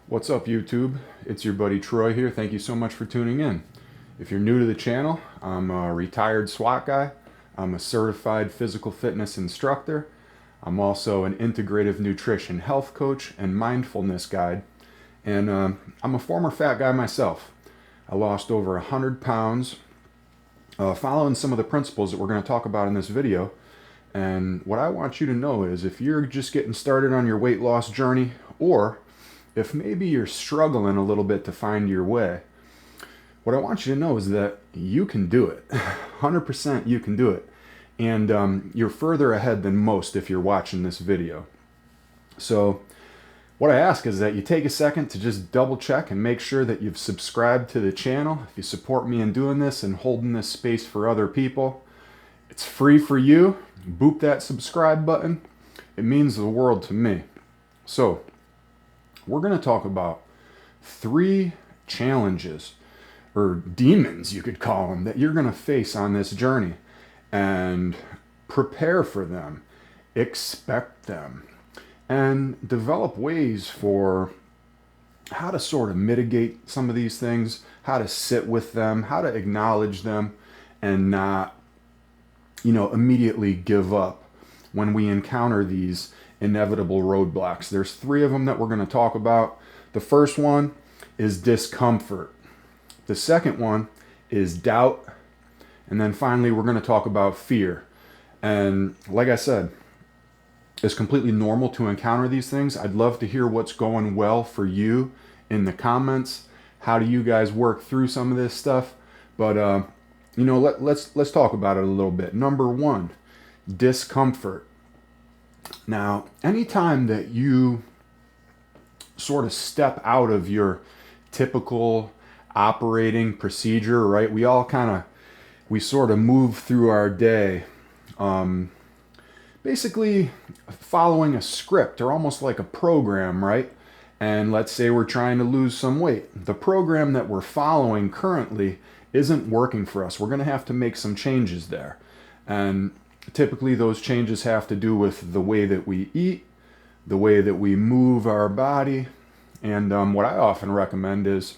What's up, YouTube? It's your buddy Troy here. Thank you so much for tuning in. If you're new to the channel, I'm a retired SWAT guy. I'm a certified physical fitness instructor. I'm also an integrative nutrition health coach and mindfulness guide. And I'm a former fat guy myself. I lost over 100 pounds following some of the principles that we're going to talk about in this video. And what I want you to know is if you're just getting started on your weight loss journey, or if maybe you're struggling a little bit to find your way, what I want you to know is that you can do it. 100% you can do it. And you're further ahead than most if you're watching this video. So what I ask is that you take a second to just double check and make sure that you've subscribed to the channel. If you support me in doing this and holding this space for other people, it's free for you. Boop that subscribe button. It means the world to me. So we're going to talk about 3 challenges, or demons you could call them, that you're going to face on this journey. And prepare for them, expect them, and develop ways for how to sort of mitigate some of these things, how to sit with them, how to acknowledge them, and not, immediately give up when we encounter these inevitable roadblocks. There's 3 of them that we're going to talk about. The first one is discomfort. The second one is doubt. And then finally, we're going to talk about fear. And like I said, it's completely normal to encounter these things. I'd love to hear what's going well for you in the comments. How do you guys work through some of this stuff? But, let's talk about it a little bit. Number 1, discomfort. Now, anytime that you sort of step out of your typical operating procedure, right? We sort of move through our day basically following a script, or almost like a program, right? And let's say we're trying to lose some weight. The program that we're following currently isn't working for us. We're going to have to make some changes there. And typically those changes have to do with the way that we eat, the way that we move our body. And what I often recommend is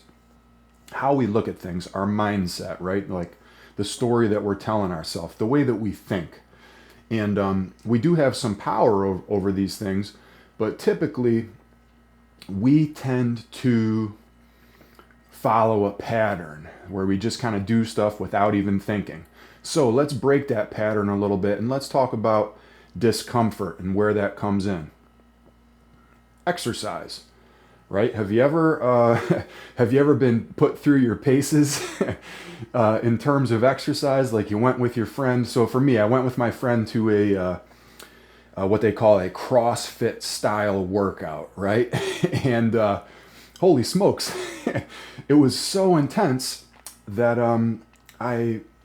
how we look at things, our mindset, right? Like the story that we're telling ourselves, the way that we think. And we do have some power over these things, but typically we tend to follow a pattern where we just kind of do stuff without even thinking. So let's break that pattern a little bit and let's talk about discomfort and where that comes in. Exercise. Right? Have you ever been put through your paces in terms of exercise? Like you went with your friend. So for me, I went with my friend to a what they call a CrossFit style workout, right? And holy smokes, it was so intense that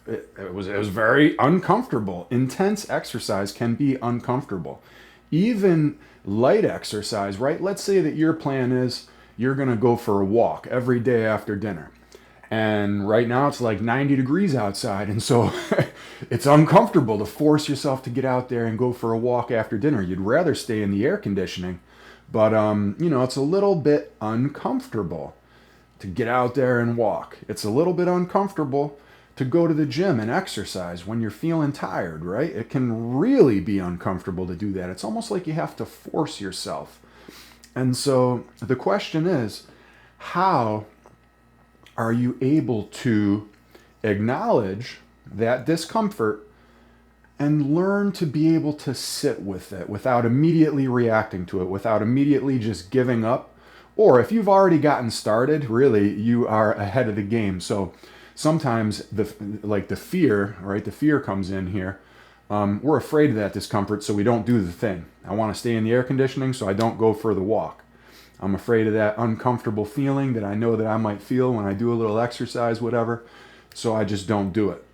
it was very uncomfortable. Intense exercise can be uncomfortable. Even light exercise, right? Let's say that your plan is you're going to go for a walk every day after dinner. And right now it's like 90 degrees outside. And so it's uncomfortable to force yourself to get out there and go for a walk after dinner. You'd rather stay in the air conditioning. But, it's a little bit uncomfortable to get out there and walk. It's a little bit uncomfortable to go to the gym and exercise when you're feeling tired, right? It can really be uncomfortable to do that. It's almost like you have to force yourself. And so the question is, how are you able to acknowledge that discomfort and learn to be able to sit with it without immediately reacting to it, without immediately just giving up? Or if you've already gotten started, really, you are ahead of the game. So sometimes the fear, right? The fear comes in here. We're afraid of that discomfort, so we don't do the thing. I want to stay in the air conditioning, so I don't go for the walk. I'm afraid of that uncomfortable feeling that I know that I might feel when I do a little exercise, whatever, so I just don't do it.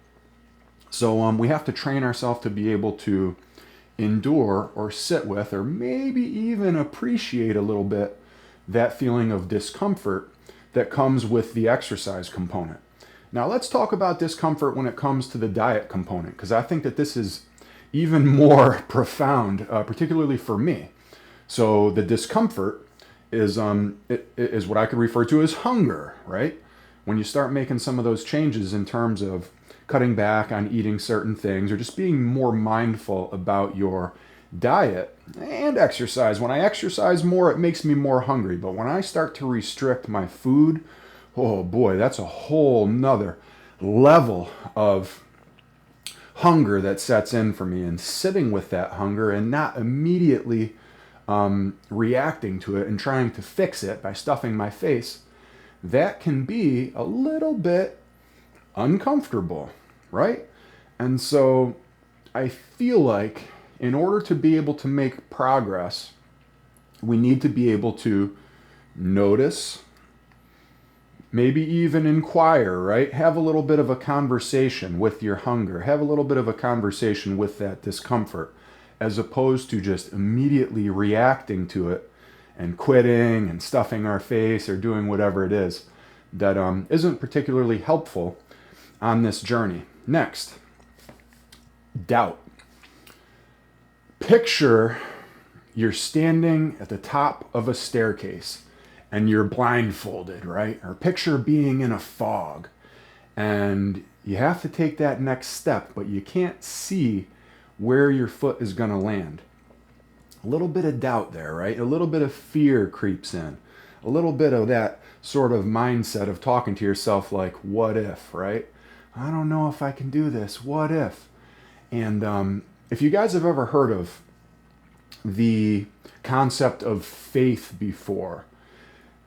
So we have to train ourselves to be able to endure or sit with, or maybe even appreciate a little bit, that feeling of discomfort that comes with the exercise component. Now let's talk about discomfort when it comes to the diet component, because I think that this is even more profound, particularly for me. So the discomfort is what I could refer to as hunger, right? When you start making some of those changes in terms of cutting back on eating certain things or just being more mindful about your diet and exercise. When I exercise more, it makes me more hungry. But when I start to restrict my food, oh boy, that's a whole nother level of hunger that sets in for me. And sitting with that hunger and not immediately reacting to it and trying to fix it by stuffing my face, that can be a little bit uncomfortable, right? And so I feel like in order to be able to make progress, we need to be able to notice, maybe even inquire, right? Have a little bit of a conversation with your hunger. Have a little bit of a conversation with that discomfort, as opposed to just immediately reacting to it and quitting and stuffing our face or doing whatever it is that isn't particularly helpful on this journey. Next, doubt. Picture you're standing at the top of a staircase and you're blindfolded, right? Or picture being in a fog and you have to take that next step, but you can't see where your foot is going to land. A little bit of doubt there, right? A little bit of fear creeps in. A little bit of that sort of mindset of talking to yourself like, what if, right? I don't know if I can do this. What if? And if you guys have ever heard of the concept of faith before,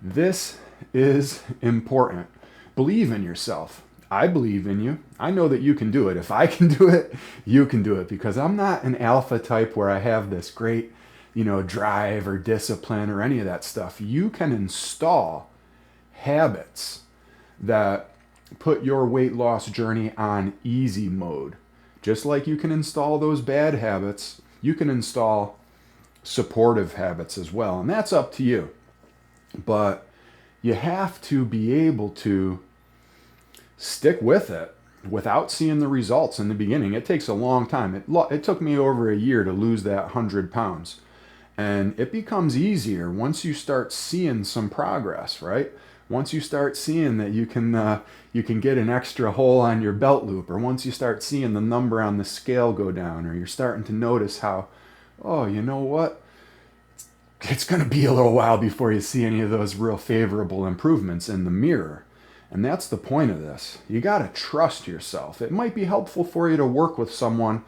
this is important. Believe in yourself. I believe in you. I know that you can do it. If I can do it, you can do it, because I'm not an alpha type where I have this great, drive or discipline or any of that stuff. You can install habits that put your weight loss journey on easy mode. Just like you can install those bad habits, you can install supportive habits as well. And that's up to you. But you have to be able to stick with it without seeing the results in the beginning. It takes a long time. It took me over a year to lose that 100 pounds. And it becomes easier once you start seeing some progress, right? Once you start seeing that you can get an extra hole on your belt loop, or once you start seeing the number on the scale go down, or you're starting to notice how, oh, you know what? It's going to be a little while before you see any of those real favorable improvements in the mirror. And that's the point of this. You got to trust yourself. It might be helpful for you to work with someone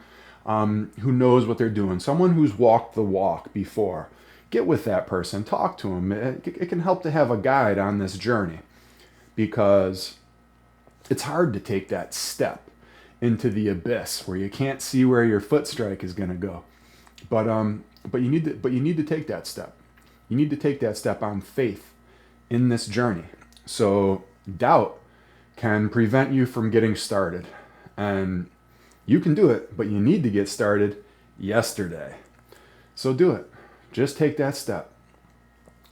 who knows what they're doing, someone who's walked the walk before. Get with that person, talk to them. It can help to have a guide on this journey, because it's hard to take that step into the abyss where you can't see where your foot strike is going to go. But you need to take that step. You need to take that step on faith in this journey. So doubt can prevent you from getting started. And you can do it, but you need to get started yesterday. So do it. Just take that step.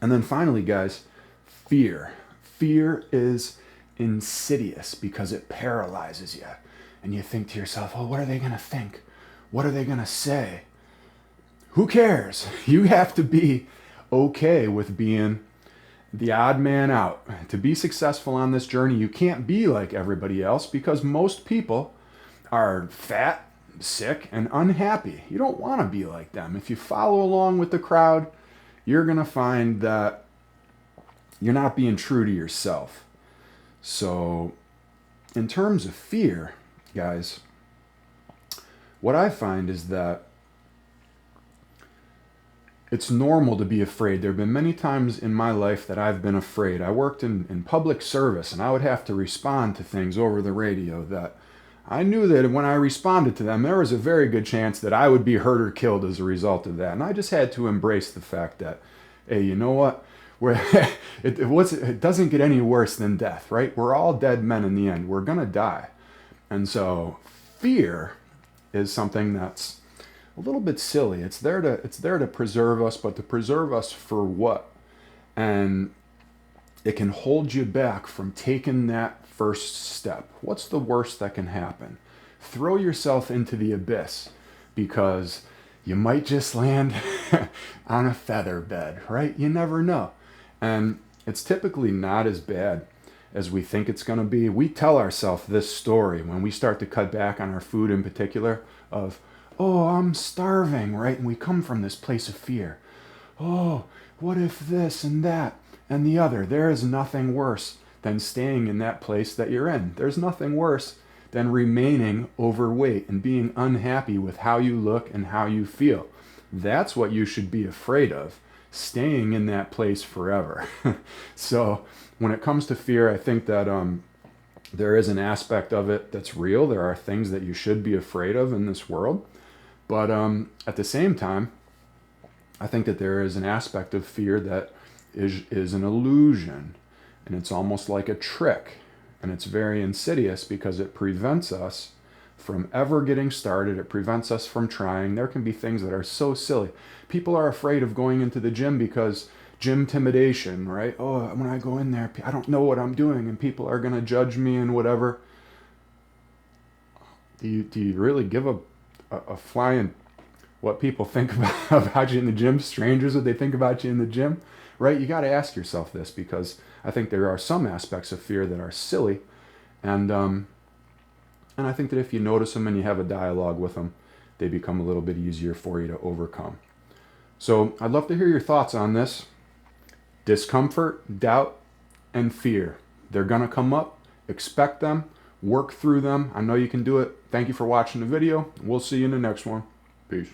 And then finally, guys, fear. Fear is insidious because it paralyzes you. And you think to yourself, oh, what are they going to think? What are they going to say? Who cares? You have to be okay with being the odd man out. To be successful on this journey, you can't be like everybody else, because most people are fat, sick, and unhappy. You don't want to be like them. If you follow along with the crowd, you're going to find that you're not being true to yourself. So, in terms of fear, guys, what I find is that it's normal to be afraid. There have been many times in my life that I've been afraid. I worked in public service, and I would have to respond to things over the radio that I knew that when I responded to them, there was a very good chance that I would be hurt or killed as a result of that. And I just had to embrace the fact that, hey, you know what? It doesn't get any worse than death, right? We're all dead men in the end. We're going to die. And so fear is something that's a little bit silly. It's there to preserve us, but to preserve us for what? And it can hold you back from taking that first step. What's the worst that can happen? Throw yourself into the abyss, because you might just land on a feather bed, right? You never know. And it's typically not as bad as we think it's going to be. We tell ourselves this story when we start to cut back on our food in particular of, oh, I'm starving, right? And we come from this place of fear. Oh, what if this and that and the other? There is nothing worse than staying in that place that you're in. There's nothing worse than remaining overweight and being unhappy with how you look and how you feel. That's what you should be afraid of, staying in that place forever. So when it comes to fear, I think that there is an aspect of it that's real. There are things that you should be afraid of in this world. But at the same time, I think that there is an aspect of fear that is an illusion. And it's almost like a trick. And it's very insidious because it prevents us from ever getting started. It prevents us from trying. There can be things that are so silly. People are afraid of going into the gym because gym intimidation, right? Oh, when I go in there, I don't know what I'm doing and people are going to judge me and whatever. Do you really give a flying what people think about you in the gym? Strangers, what they think about you in the gym, right? You got to ask yourself this, because I think there are some aspects of fear that are silly, and I think that if you notice them and you have a dialogue with them, they become a little bit easier for you to overcome. So I'd love to hear your thoughts on this. Discomfort, doubt, and fear. They're going to come up. Expect them. Work through them. I know you can do it. Thank you for watching the video. We'll see you in the next one. Peace.